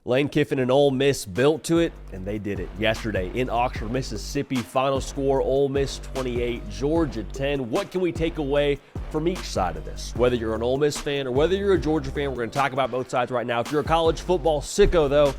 Lane Kiffin and Ole Miss built to it, and they did it yesterday in Oxford, Mississippi. Final score, Ole Miss 28, Georgia 10. What can we take away from each side of this? Whether you're an Ole Miss fan or whether you're a Georgia fan, we're going to talk about both sides right now. If you're a college football sicko, though,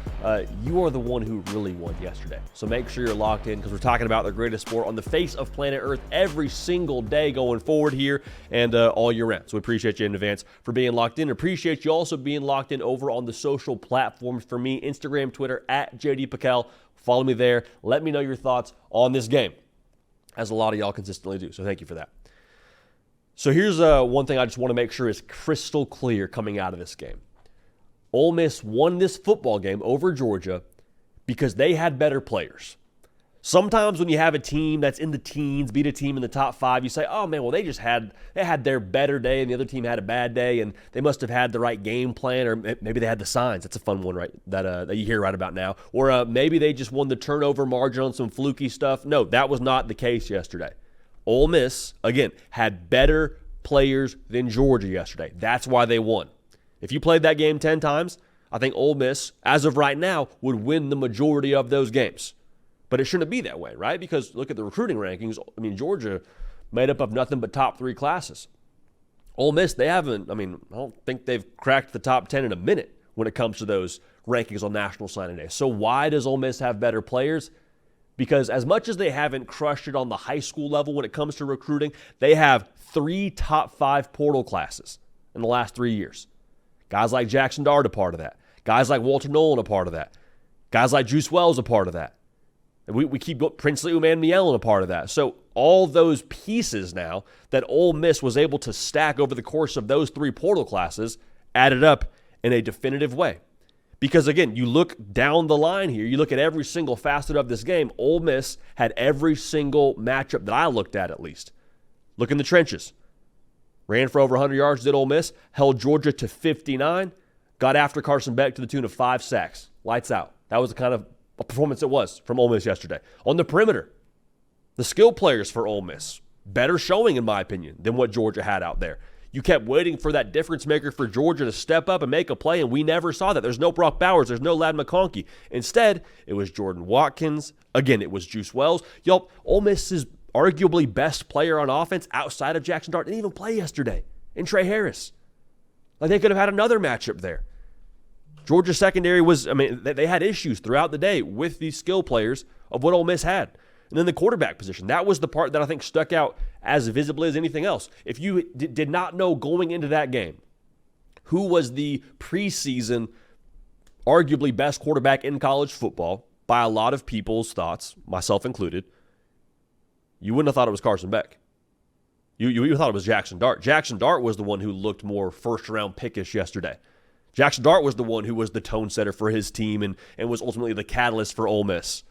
you are the one who really won yesterday. So make sure you're locked in because we're talking about the greatest sport on the face of planet Earth every single day going forward here and all year round. So we appreciate you in advance for being locked in. Appreciate you also being locked in over on the social platforms. For me, Instagram, Twitter, at JD PicKell. Follow me there. Let me know your thoughts on this game, as a lot of y'all consistently do. So thank you for that. So here's one thing I just want to make sure is crystal clear coming out of this game. Ole Miss won this football game over Georgia because they had better players. Sometimes when you have a team that's in the teens, beat a team in the top 5, you say, oh man, well they had their better day and the other team had a bad day and they must have had the right game plan, or maybe they had the signs. That's a fun one, right? That you hear right about now. Or maybe they just won the turnover margin on some fluky stuff. No, that was not the case yesterday. Ole Miss, again, had better players than Georgia yesterday. That's why they won. If you played that game 10 times, I think Ole Miss, as of right now, would win the majority of those games. But it shouldn't be that way, right? Because look at the recruiting rankings. I mean, Georgia made up of nothing but top 3 classes. Ole Miss, they haven't, I don't think they've cracked the top 10 in a minute when it comes to those rankings on National Signing Day. So why does Ole Miss have better players? Because as much as they haven't crushed it on the high school level when it comes to recruiting, they have 3 top 5 portal classes in the last 3 years. Guys like Jackson Dart a part of that. Guys like Walter Nolan a part of that. Guys like Juice Wells a part of that. We keep going, Princely Umanmielen a part of that. So all those pieces now that Ole Miss was able to stack over the course of those 3 portal classes added up in a definitive way. Because again, you look down the line here, you look at every single facet of this game, Ole Miss had every single matchup that I looked at least. Look in the trenches. Ran for over 100 yards, did Ole Miss, held Georgia to 59, got after Carson Beck to the tune of 5 sacks. Lights out. That was the kind of a performance it was from Ole Miss yesterday. On the perimeter, the skill players for Ole Miss, better showing in my opinion than what Georgia had out there. You kept waiting for that difference maker for Georgia to step up and make a play, and we never saw that. There's no Brock Bowers. There's no Ladd McConkey. Instead, it was Jordan Watkins. Again, it was Juice Wells. Ole Miss's arguably best player on offense outside of Jackson Dart didn't even play yesterday, and Trey Harris. Like they could have had another matchup there. Georgia's secondary was, they had issues throughout the day with these skill players of what Ole Miss had. And then the quarterback position, that was the part that I think stuck out as visibly as anything else. If you did not know going into that game who was the preseason arguably best quarterback in college football, by a lot of people's thoughts, myself included, you wouldn't have thought it was Carson Beck. You thought it was Jackson Dart. Jackson Dart was the one who looked more first-round pickish yesterday. Jackson Dart was the one who was the tone setter for his team and was ultimately the catalyst for Ole Miss.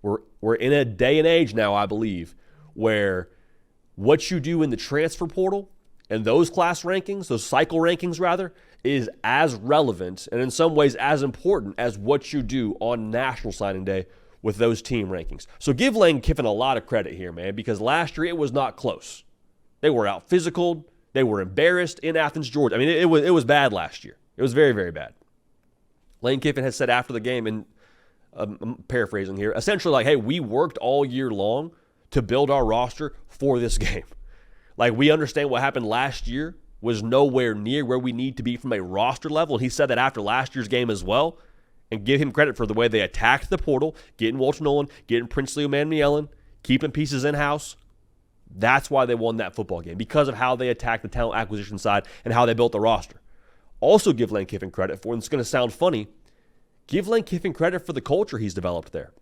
We're in a day and age now, I believe, where what you do in the transfer portal and those class rankings, those cycle rankings rather, is as relevant and in some ways as important as what you do on National Signing Day with those team rankings. So give Lane Kiffin a lot of credit here, man, because last year it was not close. They were out physical. They were embarrassed in Athens, Georgia. It was bad last year. It was very, very bad. Lane Kiffin has said after the game, and I'm paraphrasing here, essentially like, hey, we worked all year long to build our roster for this game. Like, we understand what happened last year was nowhere near where we need to be from a roster level. And he said that after last year's game as well. And give him credit for the way they attacked the portal, getting Walter Nolan, getting Princely Umanmielen, keeping pieces in-house. That's why they won that football game, because of how they attacked the talent acquisition side and how they built the roster. Also give Lane Kiffin credit for, and it's going to sound funny, give Lane Kiffin credit for the culture he's developed there.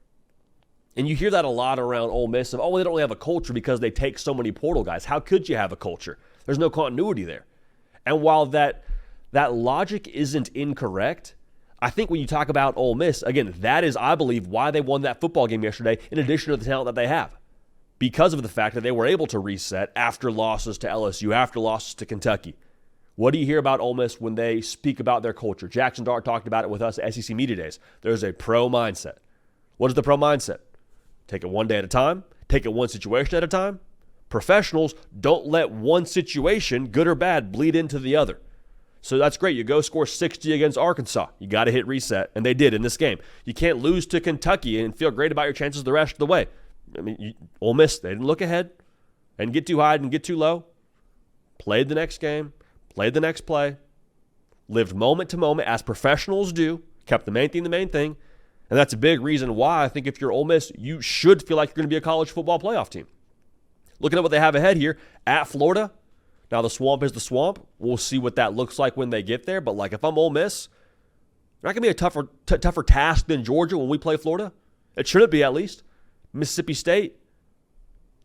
And you hear that a lot around Ole Miss of, they don't really have a culture because they take so many portal guys. How could you have a culture? There's no continuity there. And while that logic isn't incorrect, I think when you talk about Ole Miss, again, that is, I believe, why they won that football game yesterday, in addition to the talent that they have. Because of the fact that they were able to reset after losses to LSU, after losses to Kentucky. What do you hear about Ole Miss when they speak about their culture? Jackson Dart talked about it with us at SEC Media Days. There's a pro mindset. What is the pro mindset? Take it one day at a time. Take it one situation at a time. Professionals don't let one situation, good or bad, bleed into the other. So that's great. You go score 60 against Arkansas. You got to hit reset, and they did in this game. You can't lose to Kentucky and feel great about your chances the rest of the way. I mean, Ole Miss, they didn't look ahead and get too high and get too low. Played the next game, played the next play, lived moment to moment as professionals do, kept the main thing. And that's a big reason why I think if you're Ole Miss, you should feel like you're going to be a college football playoff team. Looking at what they have ahead here, at Florida. Now, the swamp is the swamp. We'll see what that looks like when they get there. But, like, if I'm Ole Miss, not going to be a tougher task than Georgia when we play Florida. It shouldn't be, at least. Mississippi State,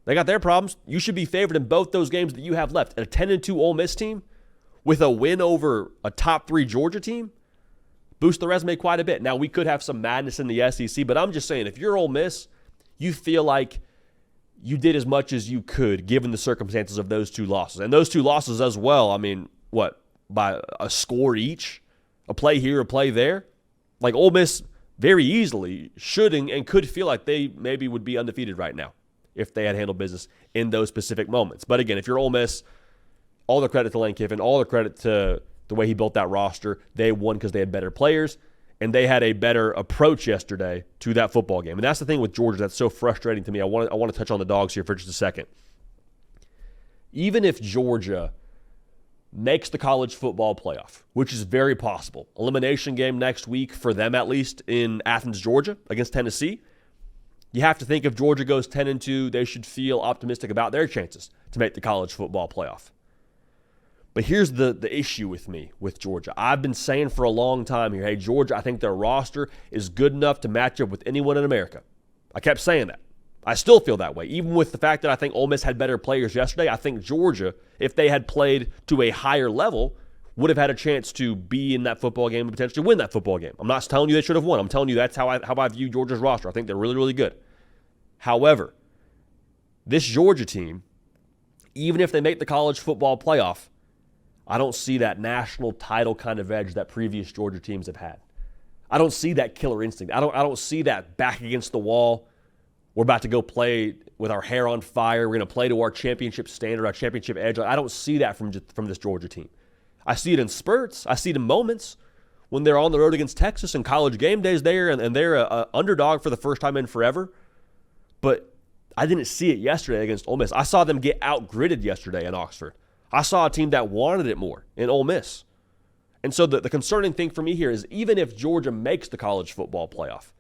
they got their problems. You should be favored in both those games that you have left. A 10-2 Ole Miss team with a win over a top 3 Georgia team boost the resume quite a bit. Now, we could have some madness in the SEC, but I'm just saying, if you're Ole Miss, you feel like you did as much as you could given the circumstances of those 2 losses. And those 2 losses as well, I mean, by a score each? A play here, a play there? Like, Ole Miss very easily should and could feel like they maybe would be undefeated right now if they had handled business in those specific moments. But again, if you're Ole Miss, all the credit to Lane Kiffin, all the credit to the way he built that roster. They won because they had better players, and they had a better approach yesterday to that football game. And that's the thing with Georgia that's so frustrating to me. I want to touch on the Dogs here for just a second. Even if Georgia makes the college football playoff, which is very possible, elimination game next week for them at least in Athens, Georgia against Tennessee, you have to think if Georgia goes 10-2, they should feel optimistic about their chances to make the college football playoff. But here's the issue with me with Georgia. I've been saying for a long time here, hey, Georgia, I think their roster is good enough to match up with anyone in America. I kept saying that. I still feel that way. Even with the fact that I think Ole Miss had better players yesterday, I think Georgia, if they had played to a higher level, would have had a chance to be in that football game and potentially win that football game. I'm not telling you they should have won. I'm telling you that's how I view Georgia's roster. I think they're really, really good. However, this Georgia team, even if they make the college football playoff, I don't see that national title kind of edge that previous Georgia teams have had. I don't see that killer instinct. I don't see that back against the wall. We're about to go play with our hair on fire. We're going to play to our championship standard, our championship edge. I don't see that from this Georgia team. I see it in spurts. I see it in moments when they're on the road against Texas and College game days there, and they're an underdog for the first time in forever. But I didn't see it yesterday against Ole Miss. I saw them get out-gritted yesterday in Oxford. I saw a team that wanted it more in Ole Miss. And so the concerning thing for me here is even if Georgia makes the college football playoff,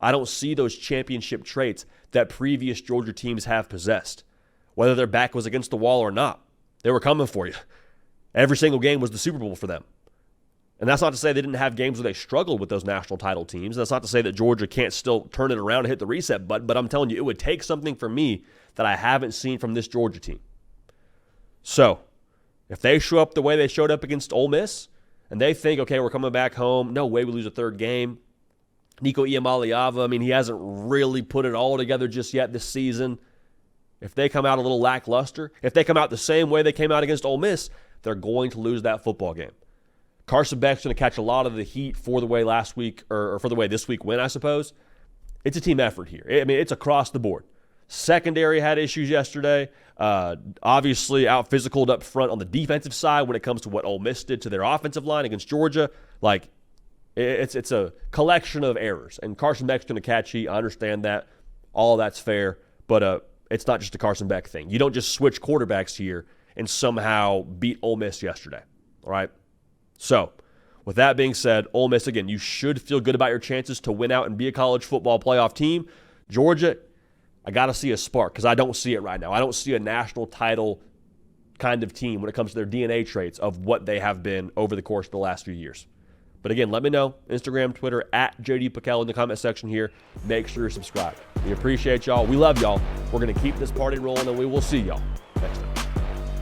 I don't see those championship traits that previous Georgia teams have possessed. Whether their back was against the wall or not, they were coming for you. Every single game was the Super Bowl for them. And that's not to say they didn't have games where they struggled with those national title teams. That's not to say that Georgia can't still turn it around and hit the reset button, but I'm telling you, it would take something from me that I haven't seen from this Georgia team. So, if they show up the way they showed up against Ole Miss, and they think, okay, we're coming back home, no way we lose a third game. Nico Iamaleava, I mean, he hasn't really put it all together just yet this season. If they come out a little lackluster, if they come out the same way they came out against Ole Miss, they're going to lose that football game. Carson Beck's going to catch a lot of the heat for the way last week, or for the way this week went, I suppose. It's a team effort here. I mean, it's across the board. Secondary had issues yesterday. Obviously out-physicaled up front on the defensive side when it comes to what Ole Miss did to their offensive line against Georgia. Like, it's a collection of errors. And Carson Beck's going to catch heat. I understand that. All of that's fair. But it's not just a Carson Beck thing. You don't just switch quarterbacks here and somehow beat Ole Miss yesterday. All right? So, with that being said, Ole Miss, again, you should feel good about your chances to win out and be a college football playoff team. Georgia, I got to see a spark because I don't see it right now. I don't see a national title kind of team when it comes to their DNA traits of what they have been over the course of the last few years. But again, let me know. Instagram, Twitter, at JD PicKell in the comment section here. Make sure you're subscribed. We appreciate y'all. We love y'all. We're going to keep this party rolling, and we will see y'all next time.